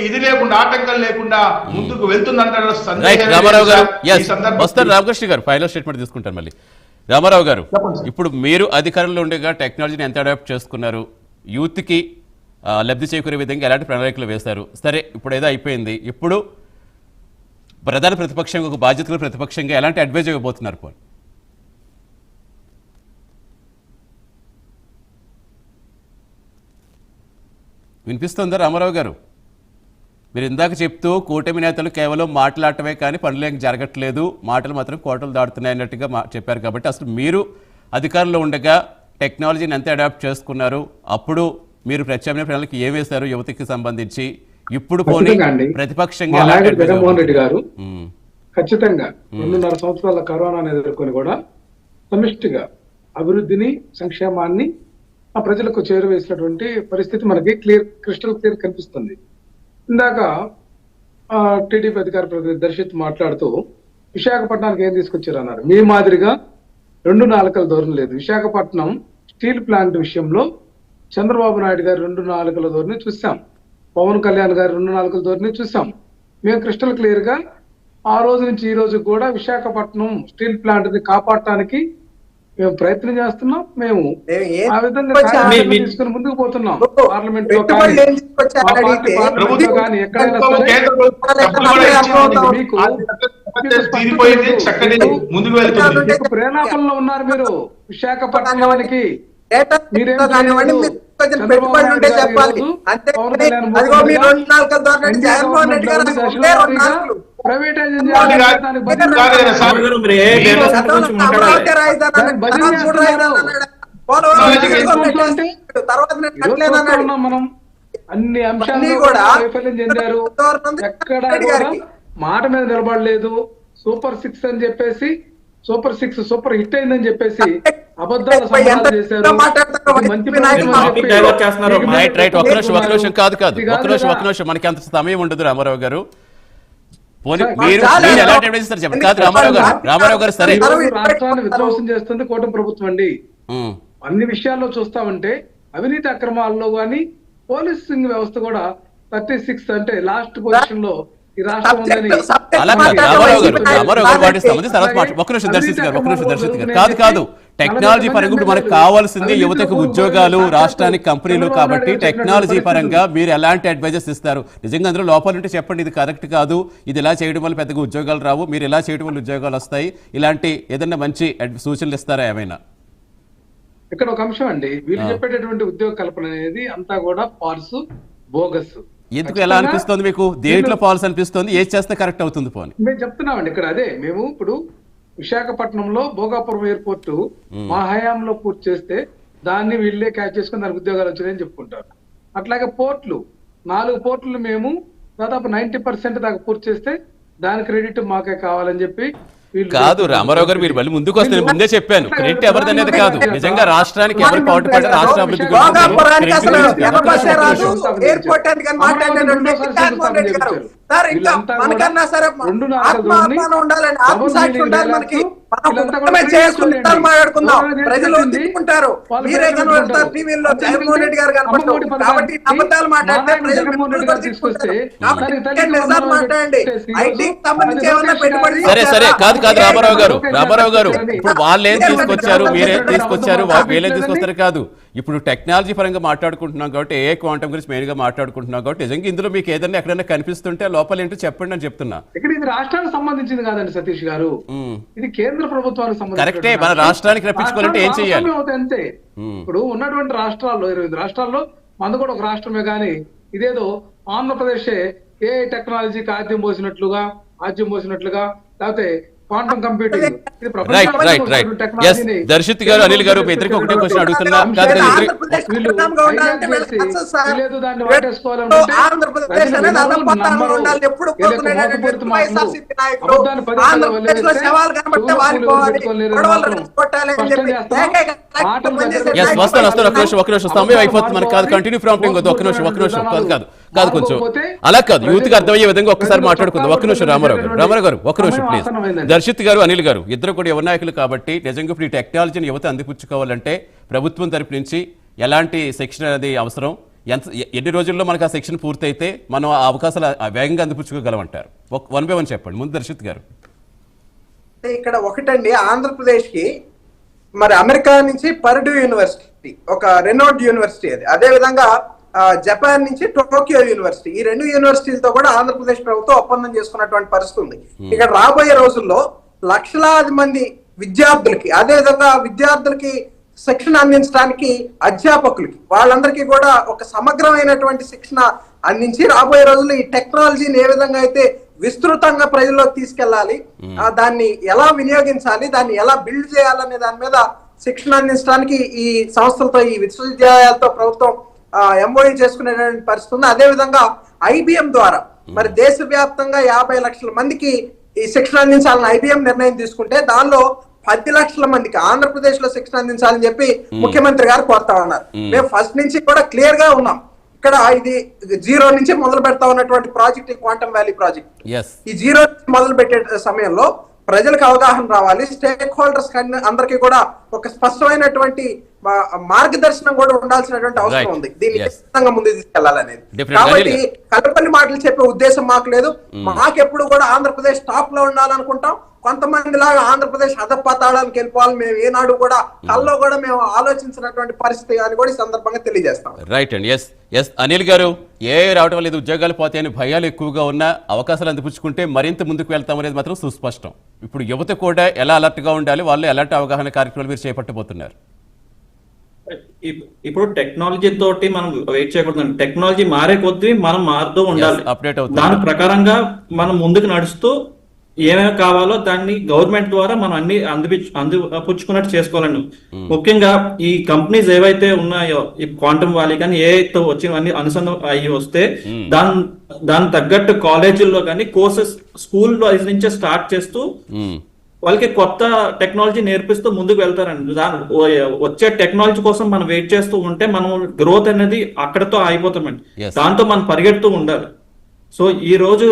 ఇది లేకుండా ఆటంకం లేకుండా ముందుకు వెళ్తుందంటారు. రామారావు గారు వస్తారు. రామకృష్ణ గారు ఫైనల్ స్టేట్మెంట్ తీసుకుంటారు మళ్ళీ. రామారావు గారు, ఇప్పుడు మీరు అధికారంలో ఉండగా టెక్నాలజీని ఎంత అడాప్ట్ చేసుకున్నారు, యూత్కి లబ్ధి చేకూరే విధంగా ఎలాంటి ప్రణాళికలు వేశారు? సరే, ఇప్పుడు ఏదో అయిపోయింది. ఇప్పుడు ప్రధాన ప్రతిపక్షంగా, ఒక బాధ్యతలు ప్రతిపక్షంగా ఎలాంటి అడ్వైజ్ ఇవ్వబోతున్నారు? పోనీ వినిపిస్తుందా రామారావు గారు? మీరు ఇందాక చెప్తూ కూటమి నేతలు కేవలం మాట్లాడటమే కానీ పనులేం జరగట్లేదు, మాటలు మాత్రం కోటలు దాటుతున్నాయి అన్నట్టుగా చెప్పారు. కాబట్టి అసలు మీరు అధికారంలో ఉండగా టెక్నాలజీని ఎంత అడాప్ట్ చేసుకున్నారు? అప్పుడు మీరు ప్రత్యామ్నాయ ప్రణాళిక ఏం వేశారు యువతకి సంబంధించి? ఇప్పుడు పోనీ ప్రతిపక్షంగా జగన్మోహన్ రెడ్డి గారు ఖచ్చితంగా 2.5 సంవత్సరాల కరోనాను ఎదుర్కొని కూడా సమిష్టిగా అభివృద్ధిని, సంక్షేమాన్ని ఆ ప్రజలకు చేరువేసినటువంటి పరిస్థితి మనకి క్రిస్టల్ క్లియర్ కనిపిస్తుంది. ఇందాక టీడీపీ అధికార ప్రతినిధి దర్శిత్ మాట్లాడుతూ విశాఖపట్నానికి ఏం తీసుకొచ్చారు అన్నారు. మీ మాదిరిగా 2 నాలుకల ధోరణి లేదు. విశాఖపట్నం స్టీల్ ప్లాంట్ విషయంలో చంద్రబాబు నాయుడు గారు 2 నాలుకల ధోరణి చూసాం, పవన్ కళ్యాణ్ గారు 2 నాలుకల ధోరణి చూసాం. మేము క్రిస్టల్ క్లియర్ గా ఆ రోజు నుంచి ఈ రోజు కూడా విశాఖపట్నం స్టీల్ ప్లాంట్ ని కాపాడటానికి మేము ప్రయత్నం చేస్తున్నాం. మేము ఆ విధంగా తీసుకుని ముందుకు పోతున్నాం. పార్లమెంట్ లో కానీ ఎక్కడైనా మీకు ప్రేరణలో ఉన్నారు. మీరు విశాఖపట్నానికి మనం అన్ని అంశాలు కూడా వైఫల్యం చెందారు. ఎక్కడ మాట మీద నిలబడలేదు. సూపర్ 6 అని చెప్పేసి, సూపర్ 6 సూపర్ హిట్ అయిందని చెప్పేసి అబద్ధాలు సంపాదన చేశారు. మనకి అంత సమయం ఉండదు రామారావు గారు. రాష్ట్రాన్ని విధ్వంసం చేస్తుంది కూటమి ప్రభుత్వం అండి. అన్ని విషయాల్లో చూస్తామంటే అవినీతి అక్రమాల్లో గానీ పోలీసింగ్ వ్యవస్థ కూడా 36 అంటే లాస్ట్ పొజిషన్ లో ఈ రాష్ట్రం ఉందని. కాదు టెక్నాలజీ పరంగా ఇప్పుడు మనకు కావాల్సింది యువతకు ఉద్యోగాలు, రాష్ట్రానికి కంపెనీలు. కాబట్టి టెక్నాలజీ పరంగా మీరు ఎలాంటి అడ్వైజెస్ ఇస్తారు? నిజంగా అందులో లోపాలు ఉంటే చెప్పండి, ఇది కరెక్ట్ కాదు, ఇది ఇలా చేయడం వల్ల పెద్దగా ఉద్యోగాలు రావు, మీరు ఇలా చేయడం వల్ల ఉద్యోగాలు వస్తాయి, ఇలాంటి ఏదైనా మంచి సూచనలు ఇస్తారా ఏమైనా? ఇక్కడ ఒక అంశం అండి, వీళ్ళు చెప్పేటటువంటి ఉద్యోగ కల్పన అనేది అంతా కూడా పార్స్ బోగస్. ఎందుకు ఎలా అనిపిస్తుంది మీకు? దేంట్లో పాలసీ అనిపిస్తుంది? ఏది చేస్తే కరెక్ట్ అవుతుంది? పోనీ మేము చెప్తున్నామండి ఇక్కడ అదే. మేము ఇప్పుడు విశాఖపట్నంలో భోగాపురం ఎయిర్పోర్ట్ మా హయాంలో పూర్తి చేస్తే దాన్ని వీళ్ళే క్యాచ్ చేసుకుని దానికి ఉద్యోగాలు వచ్చినాయని చెప్పుకుంటారు. అట్లాగే పోర్ట్లు 4 పోర్ట్లు మేము దాదాపు 90% దాకా పూర్తి చేస్తే దాని క్రెడిట్ మాకే కావాలని చెప్పి కాదు రామారావు గారు, మీరు మళ్ళీ ముందుకు వస్తే ముందే చెప్పాను, క్రెడిట్ ఎవరిది అనేది కాదు. నిజంగా రాష్ట్రానికి ఎవరు పాటుపడ్డారు, రాష్ట్ర అభివృద్ధి సరే సరే కాదు కాదు రామారావు గారు ఇప్పుడు వాళ్ళేం తీసుకొచ్చారు, మీరేం తీసుకొచ్చారు, వీళ్ళేం తీసుకొస్తారు కాదు. ఇప్పుడు టెక్నాలజీ పరంగా మాట్లాడుకుంటున్నాం కాబట్టి, ఏ క్వాంటమ్ గురించి మెయిన్ గా మాట్లాడుకుంటున్నాం కాబట్టి, నిజంగా ఇందులో మీకు ఏదైనా ఎక్కడైనా కనిపిస్తుంటే లోపల ఏంటో చెప్పండి అని చెప్తున్నా. ఇక్కడ ఇది రాష్ట్రానికి సంబంధించింది కాదండి సతీష్ గారు, ఇది కేంద్ర ప్రభుత్వానికి సంబంధించి. కరెక్టే, మన రాష్ట్రానికి రప్పించుకోవాలంటే ఏం చేయాలి? అంతే. ఇప్పుడు ఉన్నటువంటి రాష్ట్రాల్లో 25 రాష్ట్రాల్లో మనది కూడా ఒక రాష్ట్రమే. కానీ ఇదేదో ఆంధ్రప్రదేశ్ ఏ టెక్నాలజీకి ఆద్యం పోసినట్లుగా లేకపోతే క్వాంటమ్ కంప్యూటింగ్. దర్శిత్ గారు, అనిల్ గారు, మీ ఇద్దరికి ఒకటే క్వశ్చన్ అడుగుతున్నా. సమయం అయిపోతుంది మనకు. కాదు కంటిన్యూ ప్రాంప్టింగ్ వద్దు, ఒక్క నిమిషం కాదు కొంచెం అలా కాదు, యూత్ కి అర్థమయ్యే విధంగా ఒక్కసారి మాట్లాడుకుందాం. ఒక్క నిమిషం రామారావు గారు ఒక్క నిమిషం ప్లీజ్. దర్శిత్ గారు, అనిల్ గారు ఇద్దరు కూడా యువ నాయకులు కాబట్టి, నిజంగా ఇప్పుడు ఈ టెక్నాలజీని యువత అందిపుచ్చుకోవాలంటే ప్రభుత్వం తరపు నుంచి ఎలాంటి శిక్షణ అనేది అవసరం, ఎన్ని రోజుల్లో మనకు ఆ సెక్షన్ పూర్తయితే మనం ఆ అవకాశాలు వేగంగా అందిపుచ్చుకోగలమంటారు? వన్ బై వన్ చెప్పండి. ముందు దర్శిత్ గారు. ఇక్కడ ఒకటండి, ఆంధ్రప్రదేశ్ కి మరి అమెరికా నుంచి పర్డ్యూ యూనివర్సిటీ ఒక రెనోడ్ యూనివర్సిటీ అది, అదే విధంగా జపాన్ నుంచి టోక్యో యూనివర్సిటీ, ఈ 2 యూనివర్సిటీలతో కూడా ఆంధ్రప్రదేశ్ ప్రభుత్వం ఒప్పందం చేసుకున్నటువంటి పరిస్థితి ఉంది. ఇక్కడ రాబోయే రోజుల్లో లక్షలాది మంది విద్యార్థులకి, అదే విధంగా విద్యార్థులకి శిక్షణ అందించడానికి అధ్యాపకులకి, వాళ్ళందరికీ కూడా ఒక సమగ్రమైనటువంటి శిక్షణ అందించి రాబోయే రోజుల్లో ఈ టెక్నాలజీని ఏ విధంగా అయితే విస్తృతంగా ప్రజల్లోకి తీసుకెళ్లాలి, దాన్ని ఎలా వినియోగించాలి, దాన్ని ఎలా బిల్డ్ చేయాలనే దాని మీద శిక్షణ అందించడానికి ఈ సంస్థలతో, ఈ విశ్వవిద్యాలయాలతో ప్రభుత్వం ఎంఓయూ చేసుకునేటువంటి పరిస్థితి ఉంది. అదే విధంగా ఐబిఎం ద్వారా మరి దేశవ్యాప్తంగా 50 లక్షల మందికి ఈ శిక్షణ అందించాలని ఐబిఎం నిర్ణయం తీసుకుంటే దానిలో 10 లక్షల మందికి ఆంధ్రప్రదేశ్ లో శిక్షణ అందించాలని చెప్పి ముఖ్యమంత్రి గారు కోరుతా ఉన్నారు. మేము ఫస్ట్ నుంచి కూడా క్లియర్ గా ఉన్నాం, ఇక్కడ ఇది 0 నుంచి మొదలు పెడతా ఉన్నటువంటి ప్రాజెక్ట్ ఈ క్వాంటమ్ వ్యాలీ ప్రాజెక్ట్. ఈ 0 నుంచి మొదలు పెట్టే సమయంలో ప్రజలకు అవగాహన రావాలి, స్టేక్ హోల్డర్స్ అందరికీ కూడా ఒక స్పష్టమైనటువంటి మార్గదర్శనం కూడా ఉండాల్సినటువంటి అవసరం ఉంది, దీన్ని ఖచ్చితంగా ముందుకు తీసుకెళ్లాలనేది. కాబట్టి కలపని మాటలు చెప్పే ఉద్దేశం మాకు లేదు. మాకెప్పుడు కూడా ఆంధ్రప్రదేశ్ టాప్ లో ఉండాలనుకుంటాం. కొంతమంది లాగా ఆంధ్రప్రదేశ్ అధపాతాళానికి వెళ్ళిపోవాలి మేము ఏనాడు కూడా కల్లో కూడా మేము ఆలోచించినటువంటి పరిస్థితి అని కూడా ఈ సందర్భంగా తెలియజేస్తాం. రైట్ అండి. ఎస్ అనిల్ గారు, ఏ రావడం లేదు, ఉద్యోగాలు పోతాయని భయాలు ఎక్కువగా ఉన్న అవకాశాలు అందిపుచ్చుకుంటే మరింత ముందుకు వెళ్తాం అనేది మాత్రం సుస్పష్టం. ఇప్పుడు యువత కూడా ఎలా అలర్ట్ గా ఉండాలి, వాళ్ళు ఎలాంటి అవగాహన కార్యక్రమాలు మీరు చేపట్టబోతున్నారు? ఇప్పుడు టెక్నాలజీ తోటి మనం వెయిట్ చేయకూడదు, టెక్నాలజీ మారే కొద్దీ మనం మారుతూ ఉండాలి. అప్డేట్ అవుతుంది. దాని ప్రకారంగా మనం ముందుకు నడుస్తూ ఏమేమి కావాలో దాన్ని గవర్నమెంట్ ద్వారా మనం అన్ని అందిపుచ్చుకున్నట్టు చేసుకోవాలండి. ముఖ్యంగా ఈ కంపెనీస్ ఏవైతే ఉన్నాయో, ఈ క్వాంటమ్ వ్యాలీ కానీ ఏవైతే వచ్చినవన్నీ అనుసంధానం అయ్యి వస్తే దాని తగ్గట్టు కాలేజీల్లో కానీ కోర్సెస్ స్కూల్ వైజ్ నుంచే స్టార్ట్ చేస్తూ వాళ్ళకి కొత్త టెక్నాలజీ నేర్పిస్తూ ముందుకు వెళ్తారండి. వచ్చే టెక్నాలజీ కోసం మనం వెయిట్ చేస్తూ ఉంటే మనం గ్రోత్ అనేది అక్కడతో అయిపోతామండి. దాంతో మనం పరిగెడుతూ ఉండాలి. సో ఈ రోజు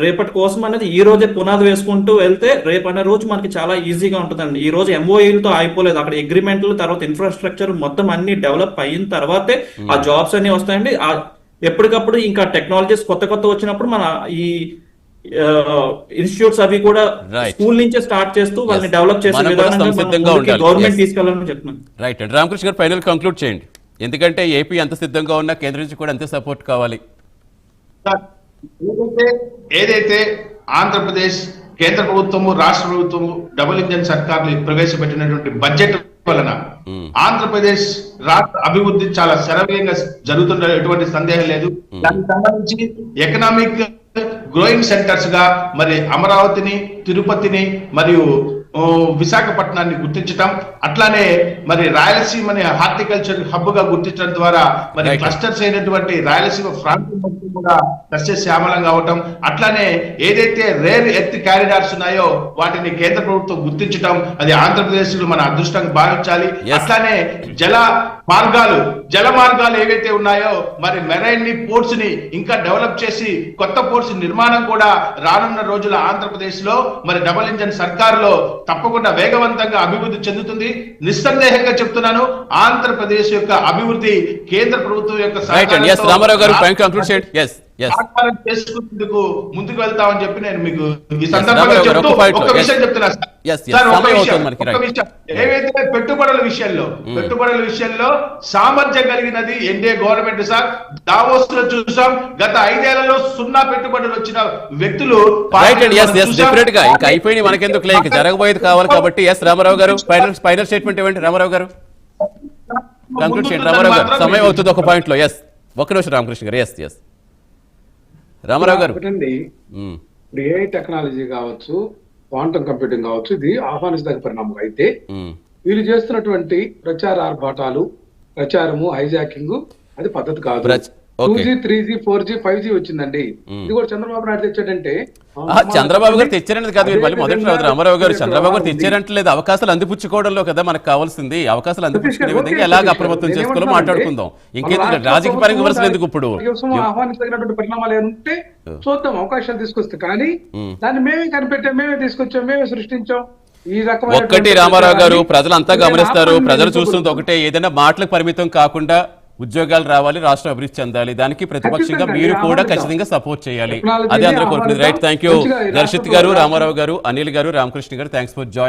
రేపటి కోసం అనేది ఈ రోజే పునాది వేసుకుంటూ వెళ్తే రేపు అనే రోజు మనకి చాలా ఈజీగా ఉంటుందండి. ఈ రోజు ఎంఓఈలతో అయిపోలేదు, అక్కడ అగ్రిమెంట్లు, తర్వాత ఇన్ఫ్రాస్ట్రక్చర్ మొత్తం అన్ని డెవలప్ అయిన తర్వాతే ఆ జాబ్స్ అన్ని వస్తాయండి. ఎప్పటికప్పుడు ఇంకా టెక్నాలజీస్ కొత్త వచ్చినప్పుడు మన ఈ ఇన్స్టిట్యూట్స్ అవి కూడా స్కూల్ నుంచే స్టార్ట్ చేస్తూ వాళ్ళని డెవలప్ చేసే విధానంగా గవర్నమెంట్ తీసుకెళ్లాలని చెప్తున్నాను. రైట్ అండి. రామకృష్ణ గారు, ఫైనల్ కంక్లూడ్ చేయండి. ఎందుకంటే ఏపీ ఎంత సిద్ధంగా ఉన్నా కేంద్రం నుంచి కూడా అంతే సపోర్ట్ కావాలి. ఏదైతే ఆంధ్రప్రదేశ్ కేంద్ర ప్రభుత్వము, రాష్ట్ర ప్రభుత్వము డబుల్ ఇంజన్ సర్కార్లు ప్రవేశపెట్టినటువంటి బడ్జెట్ వలన ఆంధ్రప్రదేశ్ రాష్ట్ర అభివృద్ధి చాలా శరవేగంగా జరుగుతున్న ఎటువంటి సందేహం లేదు. దానికి సంబంధించి ఎకనామిక్ గ్రోయింగ్ సెంటర్స్ గా మరి అమరావతిని, తిరుపతిని మరియు విశాఖపట్నాన్ని గుర్తించటం, అట్లానే మరి రాయలసీమని హార్టికల్చర్ హబ్ గా గుర్తించడం ద్వారా మరి క్లస్టర్స్ అయినటువంటి రాయలసీమ ప్రాంతం మొత్తం కూడా సస్యశ్యామలంగా అవటం, అట్లానే ఏదైతే రేర్ ఎర్త్ క్యారిడార్స్ ఉన్నాయో వాటిని కేంద్ర ప్రభుత్వం గుర్తించటం, అది ఆంధ్రప్రదేశ్ లో మన అదృష్టంగా భావించాలి. అట్లానే జల మార్గాలు ఏవైతే ఉన్నాయో మరి మెరైన్ ని, పోర్ట్స్ ని ఇంకా డెవలప్ చేసి కొత్త పోర్ట్స్ నిర్మాణం కూడా రానున్న రోజుల ఆంధ్రప్రదేశ్ లో మరి డబుల్ ఇంజన్ సర్కార్ లో తప్పకుండా వేగవంతంగా అభివృద్ధి చెందుతుంది. నిస్సందేహంగా చెప్తున్నాను, ఆంధ్రప్రదేశ్ యొక్క అభివృద్ధి కేంద్ర ప్రభుత్వం యొక్క చేసుకుందుకు ముందుకు వెళ్తామని చెప్పి నేను మీకు ఈ సందర్భంగా చెప్తూ ఒక విషయం చెప్తున్నా సార్. ఒక విషయం ఏవైతే పెట్టుబడుల విషయంలో సామర్థ్యం కలిగినది ఎన్డీఏ గవర్నమెంట్ సార్. దావోస్ లో చూసాం, గత 5 ఏళ్లలో 0 పెట్టుబడులు వచ్చిన వ్యక్తులు ఇంకా అయిపోయింది, మనకెందుకు లేక జరగబోయేది కావాలి కాబట్టి. రామారావు గారు, ఫైనల్ స్టేట్మెంట్ ఇవ్వండి. రామారావు గారు కంక్లూడ్ చేయండి. రామారావు గారు, సమయం అవుతుంది ఒక పాయింట్ లో. ఒక్క నిమిషం రామకృష్ణ గారు. ఎస్ రామారావు గారు. ఇప్పుడు ఏఐ టెక్నాలజీ కావచ్చు, క్వాంటమ్ కంప్యూటింగ్ కావచ్చు, ఇది ఆహ్వానించదగ్గ పరిణామం. అయితే వీళ్ళు చేస్తున్నటువంటి ప్రచార ఆర్భాటాలు, ప్రచారము, హైజాకింగ్ అది పద్ధతి కాదు. 2G, 3G, 4G, 5G వచ్చిందండి. ఇది కూడా చంద్రబాబు నాయుడు తెచ్చాడంటే, చంద్రబాబు గారు తెచ్చారనేది కాదు. మీరు మళ్ళీ మొదటి రామారావు గారు, చంద్రబాబు గారు తెచ్చారంటలేదు, అవకాశాలు అందిపుచ్చుకోవడంలో కదా మనకు కావాల్సింది. అవకాశాలు అందిపుచ్చుకునే విధంగా ఎలాగ అప్రమత్తం చేసుకోవాలో మాట్లాడుకుందాం. ఇంకేందుకు రాజకీయ పరంగా విమర్శలు ఎందుకు? ఇప్పుడు ఆహ్వానించదగినటువంటి పరిణామాలు ఏమంటే చూద్దాం, అవకాశాలు తీసుకొస్తే. కానీ దాన్ని మేమే కనిపెట్టాం, మేమే తీసుకొచ్చాం, మేమే సృష్టించాం. ఒక్కటి రామారావు గారు, ప్రజలంతా గమనిస్తారు, ప్రజలు చూస్తుంది ఒకటే, ఏదైనా మాటలకు పరిమితం కాకుండా ఉద్యోగాలు రావాలి, రాష్ట్రం అభివృద్ధి చెందాలి. దానికి ప్రతిపక్షంగా ఖచ్చితంగా మీరు కూడా ఆమోదిద్దాం. ఖచ్చితంగా సపోర్ట్ చేయాలి. టెక్నాలజీని అదే అందరూ కోరుకునేది. రైట్, ఆమోదిద్దాం. థ్యాంక్ యూ మంచిగా ఈ దర్శిత్ రాష్ట్రంలో గారు, రామారావు గారు, అనిల్ గారు, రామకృష్ణ గారు, థ్యాంక్స్ ఫర్ జాయిన్.